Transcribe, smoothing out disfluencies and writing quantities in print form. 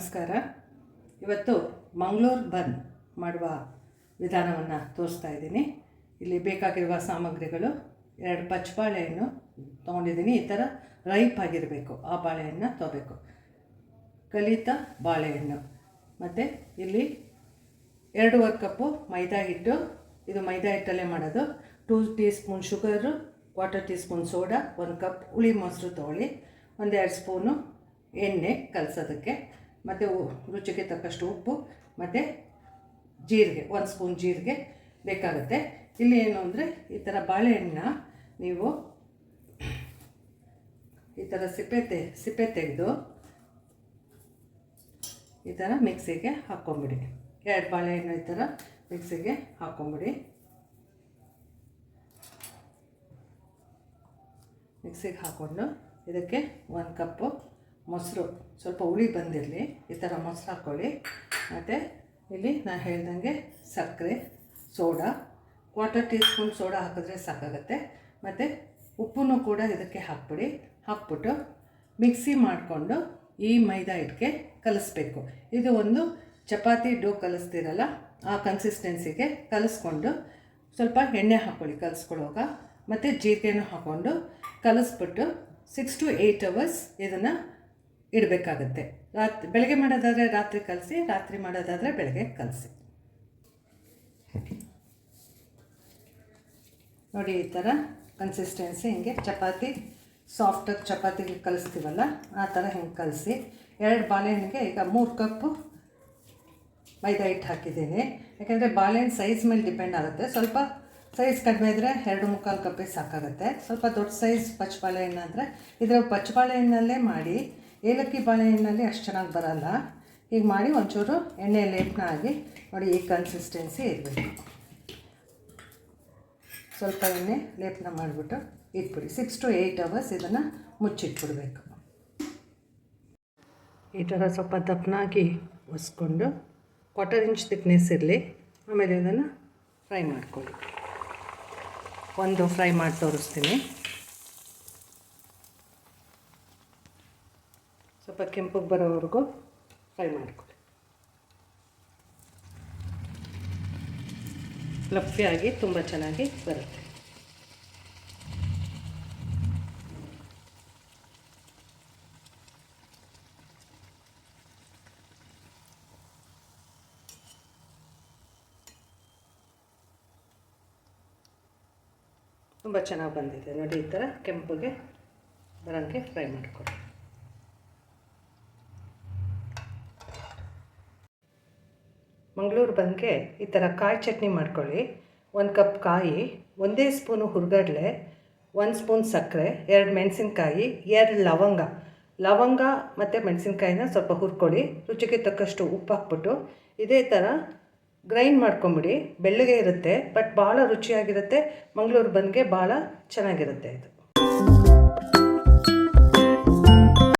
ನಮಸ್ಕಾರ. ಇವತ್ತು ಮಂಗಳೂರು ಬನ್ ಮಾಡುವ ವಿಧಾನವನ್ನು ತೋರಿಸ್ತಾ ಇದ್ದೀನಿ. ಇಲ್ಲಿ ಬೇಕಾಗಿರುವ ಸಾಮಗ್ರಿಗಳು 2 ಪಚ್ಚಬಾಳೆಹಣ್ಣು ತೊಗೊಂಡಿದ್ದೀನಿ. ಈ ಥರ ರೈಪ್ ಆಗಿರಬೇಕು, ಆ ಬಾಳೆಹಣ್ಣು ತೊಗೋಬೇಕು. ಕಲಿತ ಬಾಳೆಹಣ್ಣು ಮತ್ತು ಇಲ್ಲಿ 2.5 ಕಪ್ಪು ಮೈದಾ ಹಿಟ್ಟು. ಇದು ಮೈದಾ ಹಿಟ್ಟಲ್ಲೇ ಮಾಡೋದು. 2 tea spoon sugar, 1/4 tea spoon soda, 1 cup ಹುಳಿ ಮೊಸರು ತೊಗೊಳ್ಳಿ, 1-2 ಸ್ಪೂನು ಎಣ್ಣೆ ಕಲಸೋದಕ್ಕೆ, ಮತ್ತು ರುಚಿಗೆ ತಕ್ಕಷ್ಟು ಉಪ್ಪು, ಮತ್ತು ಜೀರಿಗೆ 1 ಸ್ಪೂನ್ ಜೀರಿಗೆ ಬೇಕಾಗುತ್ತೆ. ಇಲ್ಲಿ ಏನು ಅಂದರೆ, ಈ ಥರ ಬಾಳೆಹಣ್ಣನ್ನ ನೀವು ಈ ಥರ ಸಿಪ್ಪೆ ತೆಗೆದು ಈ ಥರ ಮಿಕ್ಸಿಗೆ ಹಾಕ್ಕೊಂಬಿಡಿ. 2 ಬಾಳೆಹಣ್ಣು ಈ ಥರ ಮಿಕ್ಸಿಗೆ ಹಾಕ್ಕೊಂಬಿಡಿ. ಮಿಕ್ಸಿಗೆ ಹಾಕ್ಕೊಂಡು ಇದಕ್ಕೆ 1 ಕಪ್ಪು ಮೊಸರು, ಸ್ವಲ್ಪ ಹುಳಿ ಬಂದಿರಲಿ, ಈ ಥರ ಮೊಸರು ಹಾಕ್ಕೊಳ್ಳಿ. ಮತ್ತು ಇಲ್ಲಿ ನಾನು ಹೇಳ್ದಂಗೆ ಸಕ್ಕರೆ, ಸೋಡಾ 1/4 ಟೀ ಸ್ಪೂನ್ ಸೋಡಾ ಹಾಕಿದ್ರೆ ಸಾಕಾಗುತ್ತೆ. ಮತ್ತು ಉಪ್ಪನ್ನು ಕೂಡ ಇದಕ್ಕೆ ಹಾಕ್ಬಿಟ್ಟು ಮಿಕ್ಸಿ ಮಾಡಿಕೊಂಡು ಈ ಮೈದಾ ಹಿಟ್ಟಿಗೆ ಕಲಿಸ್ಬೇಕು. ಇದು ಒಂದು ಚಪಾತಿ ಡೋ ಕಲಿಸ್ತೀರಲ್ಲ, ಆ ಕನ್ಸಿಸ್ಟೆನ್ಸಿಗೆ ಕಲಿಸ್ಕೊಂಡು ಸ್ವಲ್ಪ ಎಣ್ಣೆ ಹಾಕ್ಕೊಳ್ಳಿ ಕಲಿಸ್ಕೊಳ್ಳುವಾಗ, ಮತ್ತು ಜೀರಿಗೆನೂ ಹಾಕ್ಕೊಂಡು ಕಲಿಸ್ಬಿಟ್ಟು 6 to 8 hours ಇದನ್ನು ಇಡಬೇಕಾಗತ್ತೆ. ಬೆಳಗ್ಗೆ ಮಾಡೋದಾದರೆ ರಾತ್ರಿ ಕಲಸಿ, ರಾತ್ರಿ ಮಾಡೋದಾದರೆ ಬೆಳಗ್ಗೆ ಕಲಸಿ. ನೋಡಿ, ಈ ಥರ ಕನ್ಸಿಸ್ಟೆನ್ಸಿ ಹಿಂಗೆ ಚಪಾತಿ ಸಾಫ್ಟಾಗಿ ಚಪಾತಿಗೆ ಕಲಿಸ್ತೀವಲ್ಲ, ಆ ಥರ ಹಿಂಗೆ ಕಲಸಿ. 2 ಬಾಳೆಹಣ್ಣಿಗೆ ಈಗ 3 ಕಪ್ಪು ಮೈದಾ ಹಿಟ್ಟು ಹಾಕಿದ್ದೀನಿ. ಯಾಕೆಂದರೆ ಬಾಳೆಹಣ್ಣು ಸೈಜ್ ಮೇಲೆ ಡಿಪೆಂಡ್ ಆಗುತ್ತೆ. ಸ್ವಲ್ಪ ಸೈಜ್ ಕಡಿಮೆ ಇದ್ದರೆ 2-3/4 ಕಪ್ಪಿಗೆ ಸಾಕಾಗುತ್ತೆ. ಸ್ವಲ್ಪ ದೊಡ್ಡ ಸೈಜ್ ಪಚ್ಚಬಾಳೆಹಣ್ಣು ಅಂದರೆ ಇದರ ಪಚ್ಚಬಾಳೆಹಣ್ಣಲ್ಲೇ ಮಾಡಿ, ಏಲಕ್ಕಿ ಬಾಳೆಹಣ್ಣಲ್ಲಿ ಅಷ್ಟು ಚೆನ್ನಾಗಿ ಬರೋಲ್ಲ. ಈಗ ಮಾಡಿ ಒಂಚೂರು ಎಣ್ಣೆ ಲೇಪನ ಆಗಿ ನೋಡಿ, ಈ ಕನ್ಸಿಸ್ಟೆನ್ಸಿ ಇರಬೇಕು. ಸ್ವಲ್ಪ ಎಣ್ಣೆ ಲೇಪನ ಮಾಡಿಬಿಟ್ಟು ಇಟ್ಬಿಡಿ. 6 to 8 hours ಇದನ್ನು ಮುಚ್ಚಿಟ್ಬಿಡ್ಬೇಕು. ಈ ಥರ ಸ್ವಲ್ಪ ದಪ್ಪನಾಗಿ ಒಸ್ಕೊಂಡು 1/4 ಇಂಚ್ ಥಿಕ್ನೆಸ್ ಇರಲಿ. ಆಮೇಲೆ ಇದನ್ನು ಫ್ರೈ ಮಾಡ್ಕೊಳ್ಳಿ. ಒಂದು ಫ್ರೈ ಮಾಡಿ ತೋರಿಸ್ತೀನಿ. ಸ್ವಲ್ಪ ಕೆಂಪಗೆ ಬರೋವರೆಗೂ ಫ್ರೈ ಮಾಡ್ಕೊಳ್ಳಿ. ಫ್ಲಫಿಯಾಗಿ ತುಂಬ ಚೆನ್ನಾಗಿ ಬರುತ್ತೆ. ತುಂಬ ಚೆನ್ನಾಗಿ ಬಂದಿದೆ ನೋಡಿ. ಈ ಥರ ಕೆಂಪಗೆ ಬರೋಂಗೆ ಫ್ರೈ ಮಾಡ್ಕೊಳ್ಳಿ. ಮಂಗಳೂರು ಬಂಗೆ ಈ ಥರ ಕಾಯಿ ಚಟ್ನಿ ಮಾಡ್ಕೊಳ್ಳಿ. 1 ಕಪ್ ಕಾಯಿ, 1 ಸ್ಪೂನು ಹುರ್ಗಡ್ಲೆ, 1 ಸ್ಪೂನ್ ಸಕ್ಕರೆ, 2 ಮೆಣಸಿನ್ಕಾಯಿ, 2 ಲವಂಗ ಮತ್ತು ಮೆಣಸಿನ್ಕಾಯಿನ ಸ್ವಲ್ಪ ಹುರ್ಕೊಳ್ಳಿ. ರುಚಿಗೆ ತಕ್ಕಷ್ಟು ಉಪ್ಪು ಹಾಕ್ಬಿಟ್ಟು ಇದೇ ಥರ ಗ್ರೈಂಡ್ ಮಾಡ್ಕೊಂಬಿಡಿ. ಬೆಳ್ಳಗೆ ಇರುತ್ತೆ, ಬಟ್ ಭಾಳ ರುಚಿಯಾಗಿರುತ್ತೆ. ಮಂಗಳೂರು ಬಂಗೆ ಭಾಳ ಚೆನ್ನಾಗಿರುತ್ತೆ ಇದು.